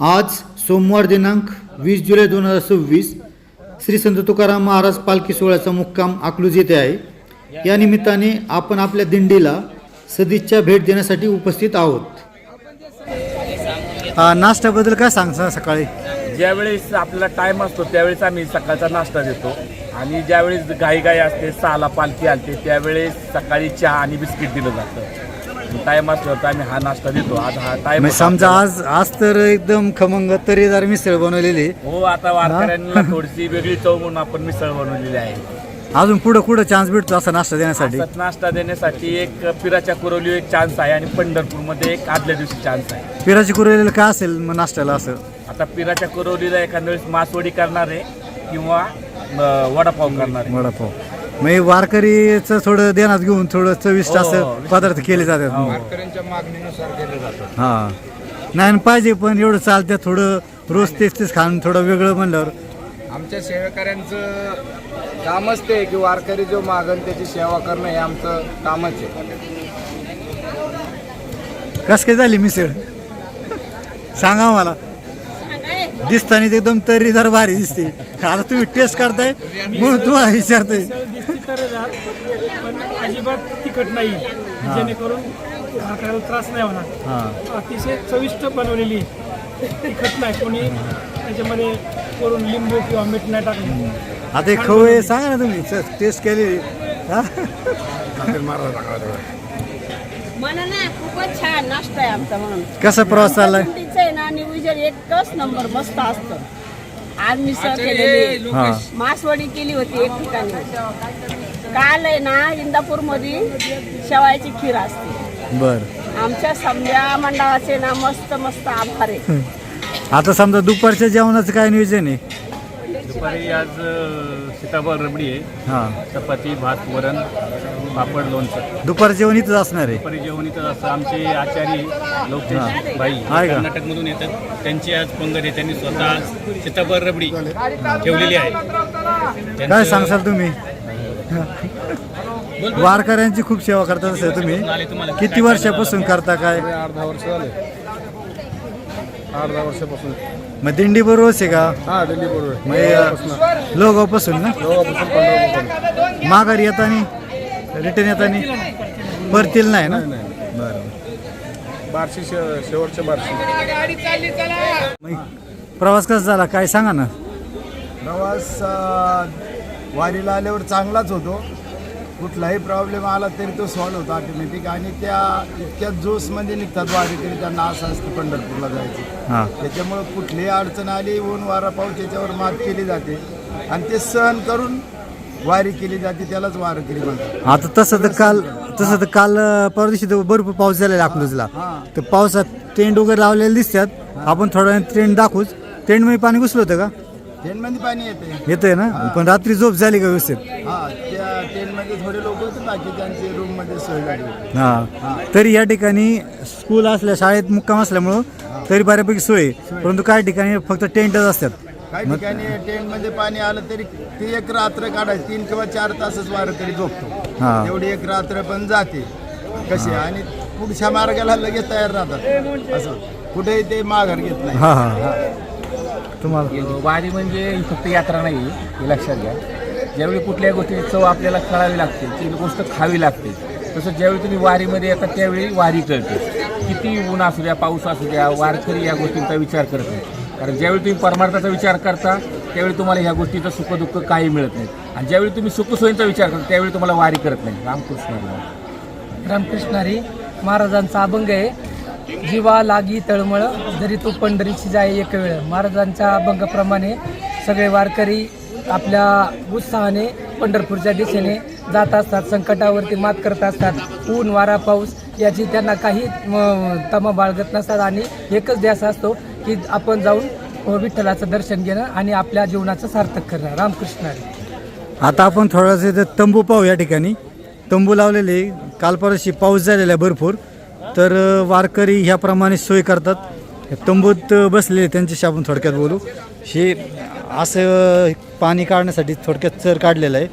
आज सोमवार दिनांक 20 जुलै 2026 श्री संत तुकाराम महाराज पालखी सोहळ्याचा मुक्काम अकलूज येथे आहे. या निमित्ताने आपण आपल्या दिंडीला सदिच्छा भेट देण्यासाठी उपस्थित आहोत. नाश्त्याबद्दल काय सांगता? सकाळी ज्यावेळेस आपल्याला टाईम असतो त्यावेळेस आम्ही सकाळचा नाश्ता देतो आणि ज्यावेळेस घाई असते 6ला पालखी आलते त्यावेळेस सकाळी चहा आणि बिस्किट दिलं जातं. टाईम असल्यावर तर आम्ही हा नाश्ता देतो. आज हा टाईम समजा आज तर एकदम खमंग तरीदार मिसळ बनवलेली. हो, आता वारकऱ्यांना थोडीशी वेगळी चव म्हणून आपण मिसळ बनवलेली आहे. अजून पुढे चान्स भेटतो असा नाश्ता देण्यासाठी? नाश्ता देण्यासाठी एक पिराच्या कुरवली एक चान्स आहे आणि पंढरपूरमध्ये एक आदल्या दिवशी चान्स आहे. पिराची कुरवलेलं काय असेल मग नाश्त्याला? असं आता पिराच्या कुरवलीला एखाद्या वेळेस मासवडी करणार आहे किंवा वडापाव करणार आहे. वडापाव मग वारकरीचं थोडं ध्यानात घेऊन थोडं चविष्ट असं पदार्थ केले जातात. वारकऱ्यांच्या मागणीनुसार केले जातात. हां, नाही पाहिजे पण एवढं चालतं. थोडं रोज तेच खाणं थोडं वेगळं म्हणल्यावर आमच्या सेवेकऱ्यांचं कामच ते की वारकरी जो मागन त्याची सेवा करणं हे आमचं कामच आहे. कसं काय झाली मिसळ सांगा मला. दिसताना एकदम तर्रीदार भारी दिसते. आता तुम्ही टेस्ट करताय म्हणून तुम्हाला विचारतोय. पण अजिबात तिखट नाही, जेणेकरून भाकऱ्याला त्रास नाही होणार. अतिशय चविष्ट बनवलेली, तिखट नाही. कोणी त्याच्यामध्ये करून लिंबू किंवा मीठ नाही टाकलं. आता एक खवय सांगा ना तुम्ही टेस्ट केलेली. मला ना खूपच छान नाश्ता आहे आमचा. म्हणून कसा प्रवास चाललाय? ना नियोजन एकच नंबर मस्त असतं. आज मिसळ केलेली, मासवडी केली होती एक ठिकाणी. काल आहे ना इंदापूर मध्ये शेवाळ्याची खीर असते. बर, आमच्या समजा मंडळाचे ना मस्त मस्त आभार आहे. आता समजा दुपारच्या जेवणाचं काय नियोजन आहे? दुपारी आज सीताफळ रबडी आहे, चपाती, भात, वरण, पापड, लोणचं. दुपार जेवण इथंच असणार आहे? दुपारी जेवण इथं असं. आमचे आचारी लोकेश भाई कर्नाटकमधून येतात, त्यांची आज पंगत आहे. त्यांनी स्वतः सीताफळ रबडी ठेवलेली आहे. काय सांगसाल तुम्ही? वारकऱ्यांची खूप सेवा करतात असं तुम्ही. किती वर्षापासून करता? काय 8-10 वर्ष झाले. 8-10 वर्षापासून. मग दिंडी बरोबरच आहे का? हा, दिल्ली बरोबर. लोगावपासून ना? माघारी येताना रिटर्न येताना परतील नाही ना? बरं. बार्शी शेवटच्या बार्शी. मग प्रवास कसा झाला काय सांगा ना? प्रवास वारीला आल्यावर चांगलाच होतो. कुठलाही प्रॉब्लेम आला तरी तो सॉल्व्ह होतो ऑटोमॅटिक. आणि त्या इतक्या जोशमध्ये निघतात वारीकरी. त्यांना असं असतं पंढरपूरला जायचं. त्याच्यामुळं कुठलीही अडचण आली, ऊन वारा पाऊस त्याच्यावर मात केली जाते आणि ते सहन करून वारी केली जाते. त्यालाच वारकरी म्हणतात. आता तसं तर काल परवा दिवशी भरपूर पाऊस झालेला अकलूजला. तर पावसात टेंट वगैरे लावलेले दिसतात. आपण थोड्या वेळ टेंट दाखवूच. टेंटमध्ये पाणी घुसलं होतं का? ट्रेनमध्ये पाणी येतंय ना? पण रात्री झोप झाली का व्यवस्थित? हा, त्या ट्रेनमध्ये थोडे लोक होते, बाकी त्यांची रूममध्ये सोय झाली होती. तरी या ठिकाणी स्कूल असल्या, शाळेत मुक्काम असल्यामुळं तरी बऱ्यापैकी सोय. परंतु काही ठिकाणी फक्त टेंटच असतात. काही ठिकाणी ट्रेनमध्ये पाणी आलं तरी ती एक रात्र काढायची. 3 किंवा 4 तासच वारकरी झोपतो. एवढी एक रात्र पण जाते कशी. आणि पुढच्या मार्गाला लगेच तयार राहतात. असं कुठेही ते माघार घेत नाही. तुम्हाला वारी म्हणजे फक्त यात्रा नाही, हे लक्षात घ्या. ज्यावेळी कुठल्याही गोष्टीची चव आपल्याला कळावी लागते, ती गोष्ट खावी लागते. तसं ज्यावेळी तुम्ही वारीमध्ये येतात त्यावेळी वारी कळते. किती ऊन असू द्या, पाऊस असू द्या, वारकरी या गोष्टींचा विचार करत नाही. कारण ज्यावेळी तुम्ही परमार्थाचा विचार करता त्यावेळी तुम्हाला ह्या गोष्टीचं सुखदुःख काही मिळत नाही. आणि ज्यावेळी तुम्ही सुखसोयींचा विचार करता त्यावेळी तुम्हाला वारी करत नाही. रामकृष्णारी महाराजांचा अभंग आहे. जीवा लागी तळमळ जरी तो पंढरीची जाय एक वेळ. महाराजांच्या अभंगाप्रमाणे सगळे वारकरी आपल्या उत्साहाने पंढरपूरच्या दिशेने जात असतात. संकटावरती मात करत असतात. ऊन वारा पाऊस याची त्यांना काही तमा बाळगत नसतात. आणि एकच ध्यास असतो की आपण जाऊन विठ्ठलाचं दर्शन घेणं आणि आपल्या जीवनाचं सार्थक करणं. रामकृष्णारी. आता आपण थोडासा तंबू पाहू. या ठिकाणी तंबू लावलेले. काल परवाशी पाऊस झालेला आहे भरपूर. तर वारकरी ह्याप्रमाणे सोय करतात. तंबूत बसलेले त्यांच्याशी आपण थोडक्यात बोलू. हे असं पाणी काढण्यासाठी थोडक्यात चर काढलेलं आहे.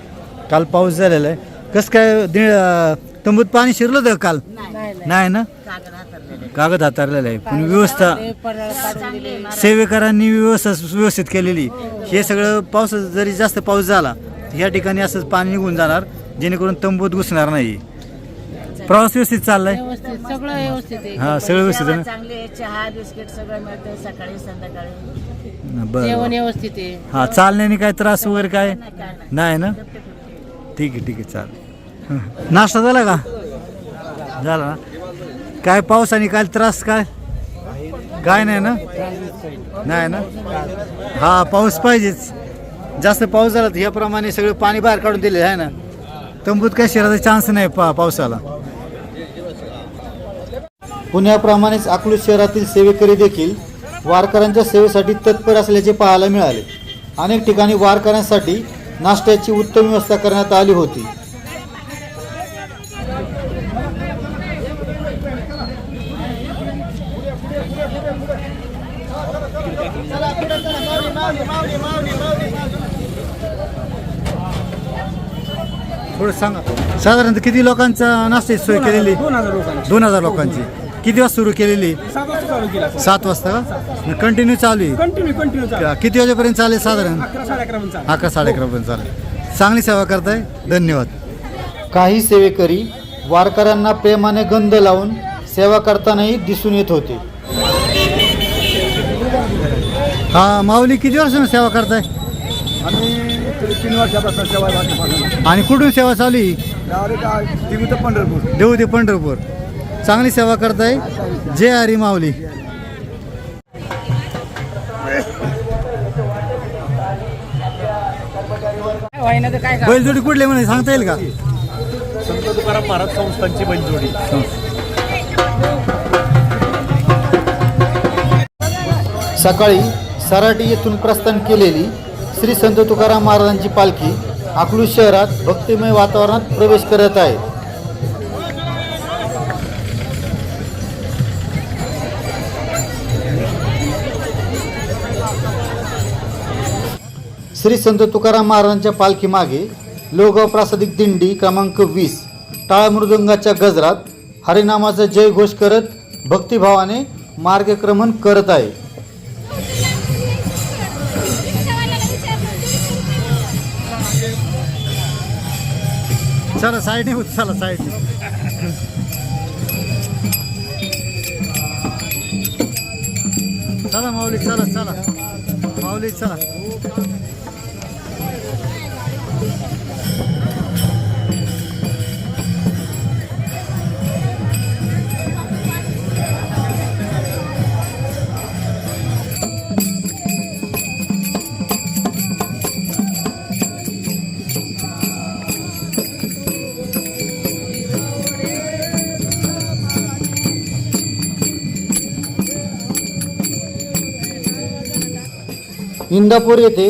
काल पाऊस झालेला आहे. कसं काय तंबूत पाणी शिरलं होतं काल? नाही ना? कागद हाताळलेला आहे, पण व्यवस्था सेवेकरांनी व्यवस्थित केलेली. हे सगळं पाऊस जरी जास्त पाऊस झाला तर ह्या ठिकाणी असंच पाणी निघून जाणार, जेणेकरून तंबूत घुसणार नाही. प्रवास व्यवस्थित चाललाय. सगळं व्यवस्थित आहे. हा, सगळं व्यवस्थित आहे ना? चांगले चहा बिस्किट सगळं मिळतं सकाळी संध्याकाळी. बरं. जेवण व्यवस्थित आहे. हा, चालण्याने काय त्रास वगैरे काय नाही ना? ठीक आहे चालेल. नाश्ता झाला का? झाला ना? काय पावसाने काय त्रास काय नाही ना? नाही ना? हा, पाऊस पाहिजेच. जास्त पाऊस झाला तर याप्रमाणे सगळं पाणी बाहेर काढून दिले आहे ना. तंबूत काय शिरायचा चान्स नाही पावसाला. पुण्याप्रमाणेच अकलूज शहरातील सेवेकरी देखील वारकऱ्यांच्या सेवेसाठी तत्पर असल्याचे पाहायला मिळाले. अनेक ठिकाणी वारकऱ्यांसाठी नाश्त्याची उत्तम व्यवस्था करण्यात आली होती. थोडं सांगा, साधारणतः किती लोकांचा नाश्त्याची सोय केलेली? 2000 लोकांची. किती वाजता सुरू केलेली? 7 वाजता का? कंटिन्यू चालू आहे? कंटिन्यू किती वाजेपर्यंत चालेल? साधारण 11-11 11-11 पर्यंत चालेल. चांगली सेवा करताय, धन्यवाद. काही सेवेकरी वारकऱ्यांना प्रेमाने गंध लावून सेवा करतानाही दिसून येत होते. हा, माऊली किती वर्षांनी सेवा करताय? आम्ही 3 वर्षापासून सेवा करतो. आणि कुठून सेवा चालू आहे? पंढरपूर. देऊ ते पंढरपूर. चांगली सेवा करताय. जय हरी माऊली. बैलजोडी कुठले म्हणे सांगता येईल का? संत तुकाराम महाराज संस्थांची बैलजोडी. सकाळी सराटी येथून प्रस्थान केलेली श्री संत तुकाराम महाराजांची पालखी अकलूज शहरात भक्तिमय वातावरणात प्रवेश करत आहे. श्री संत तुकाराम महाराजांच्या पालखी मागे लोहगाव प्रासादिक दिंडी क्रमांक 20 टाळ मृदंगाच्या गजरात हरिनामाचा जय घोष करत भक्तिभावाने मार्गक्रमण करत आहे. चला साईडने होत, चला साईडने. चला माऊली, चला माऊली, चला. इंदापूर येथे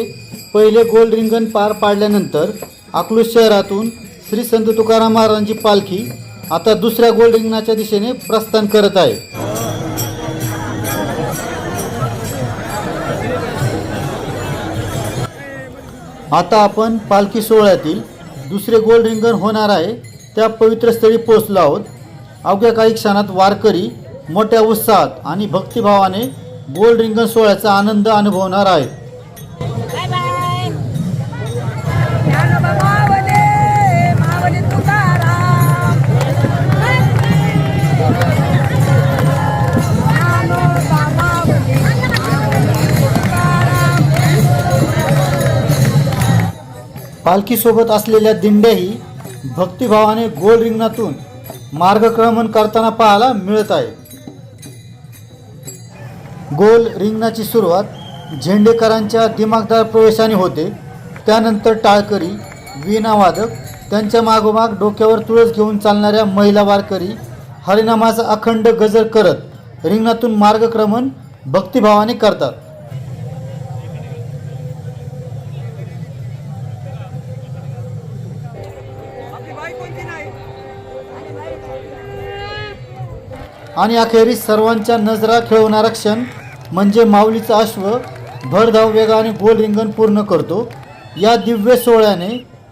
पहिले गोल रिंगण पार पाडल्यानंतर अकलूज शहरातून श्री संत तुकाराम महाराजांची पालखी आता दुसऱ्या गोल रिंगणाच्या दिशेने प्रस्थान करत आहे. आता आपण पालखी सोहळ्यातील दुसरे गोल रिंगण होणार आहे त्या पवित्र स्थळी पोहोचलो आहोत. अवघ्या काही क्षणात वारकरी मोठ्या उत्साहात आणि भक्तिभावाने गोल रिंगण सोहळ्याचा आनंद अनुभवणार आहेत. पालखीसोबत असलेल्या दिंड्याही भक्तिभावाने गोल रिंगणातून मार्गक्रमण करताना पाहायला मिळत आहे. गोल रिंगणाची सुरुवात झेंडेकरांच्या दिमागदार प्रवेशाने होते. त्यानंतर टाळकरी, वीणावादक, त्यांच्या मागोमाग डोक्यावर तुळस घेऊन चालणाऱ्या महिला वारकरी हरिनामाचा अखंड गजर करत रिंगणातून मार्गक्रमण भक्तिभावाने करतात. आणि अखेरीस सर्वांच्या नजरा खेळवणारा क्षण म्हणजे माऊलीचा अश्व भरधाव वेगाने गोल रिंगण पूर्ण करतो. या दिव्य सोहळ्याने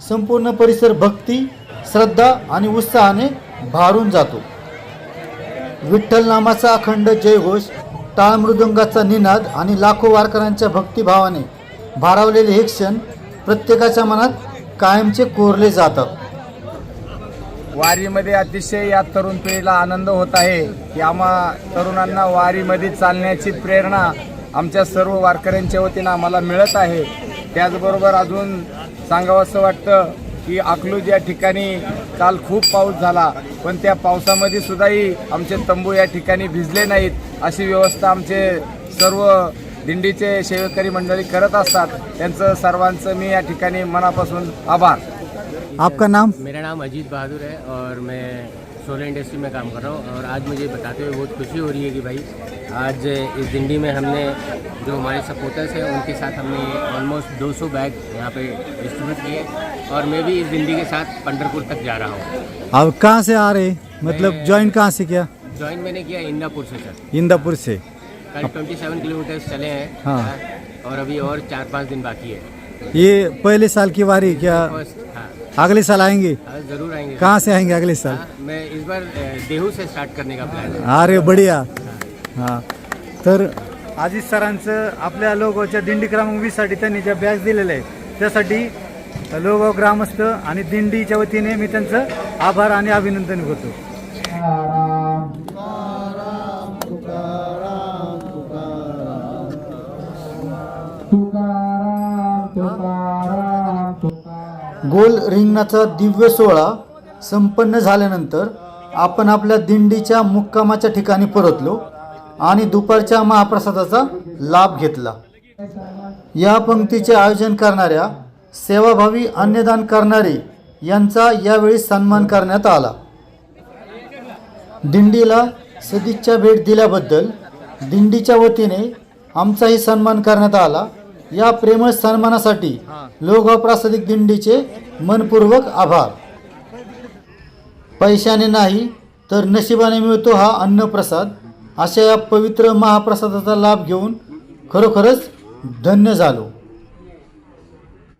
संपूर्ण परिसर भक्ती, श्रद्धा आणि उत्साहाने भारून जातो. विठ्ठल नामाचा अखंड जयघोष, टाळ मृदुंगाचा निनाद आणि लाखो वारकऱ्यांच्या भक्तिभावाने भारावलेले हे क्षण प्रत्येकाच्या मनात कायमचे कोरले जातात. वारीमध्ये अतिशय या तरुण पिढीला आनंद होत आहे की आम्हा तरुणांना वारीमध्ये चालण्याची प्रेरणा आमच्या सर्व वारकऱ्यांच्या वतीनं आम्हाला मिळत आहे. त्याचबरोबर अजून सांगावंसं वाटतं की अकलूज या ठिकाणी काल खूप पाऊस झाला, पण त्या पावसामध्ये सुद्धाही आमचे तंबू या ठिकाणी भिजले नाहीत. अशी व्यवस्था आमचे सर्व दिंडीचे सेवेकरी मंडळी करत असतात. त्यांचं सर्वांचं मी या ठिकाणी मनापासून आभार. आपका नाम? मेरा नाम अजीत बहादुर है और मैं सोलर इंडस्ट्री में काम कर रहा हूँ. और आज मुझे बताते हुए बहुत खुशी हो रही है कि भाई आज इस दिंडी में हमने जो हमारे सपोर्टर्स हैं उनके साथ हमने ऑलमोस्ट 200 बैग यहाँ पे डिस्ट्रीब्यूट किए और मैं भी इस दिंडी के साथ पंढरपुर तक जा रहा हूँ. आप कहाँ से आ रहे? मतलब ज्वाइन कहाँ से किया? ज्वाइन मैंने किया इंदापुर से सर. इंदापुर से. कल 27 किलोमीटर चले हैं. हाँ. और अभी और 4-5 दिन बाकी है. ये पहले साल की वारी क्या? फर्स्ट. हाँ अगले साल आएंगे? ज़रूर आएंगे. कहाँ से आएंगे अगले साल? मैं इस बार देहू से स्टार्ट करने का प्लान है. अरे बढिया. हां, तर अजित सरांचं आपल्या लोगावच्या दिंडी क्रमांक 20 साठी त्यांनी ज्या बॅग्स दिलेल्या आहेत त्यासाठी लोगाव ग्रामस्थ आणि दिंडीच्या वतीने मी त्यांचं आभार आणि अभिनंदन करतो. गोल रिंगणाचा दिव्य सोहळा संपन्न झाल्यानंतर आपण आपल्या दिंडीच्या मुक्कामाच्या ठिकाणी परतलो आणि दुपारच्या महाप्रसादाचा लाभ घेतला. या पंक्तीचे आयोजन करणाऱ्या सेवाभावी अन्नदान करणारे यांचा यावेळी सन्मान करण्यात आला. दिंडीला सदिच्छा भेट दिल्याबद्दल दिंडीच्या वतीने आमचाही सन्मान करण्यात आला. या प्रेमळ सन्मानासाठी लोगाव प्रासादिक दिंडीचे मनपूर्वक आभार. पैशाने नाही तर नशिबाने मिळतो हा अन्नप्रसाद. अशा या पवित्र महाप्रसादाचा लाभ घेऊन खरोखरच धन्य झालो.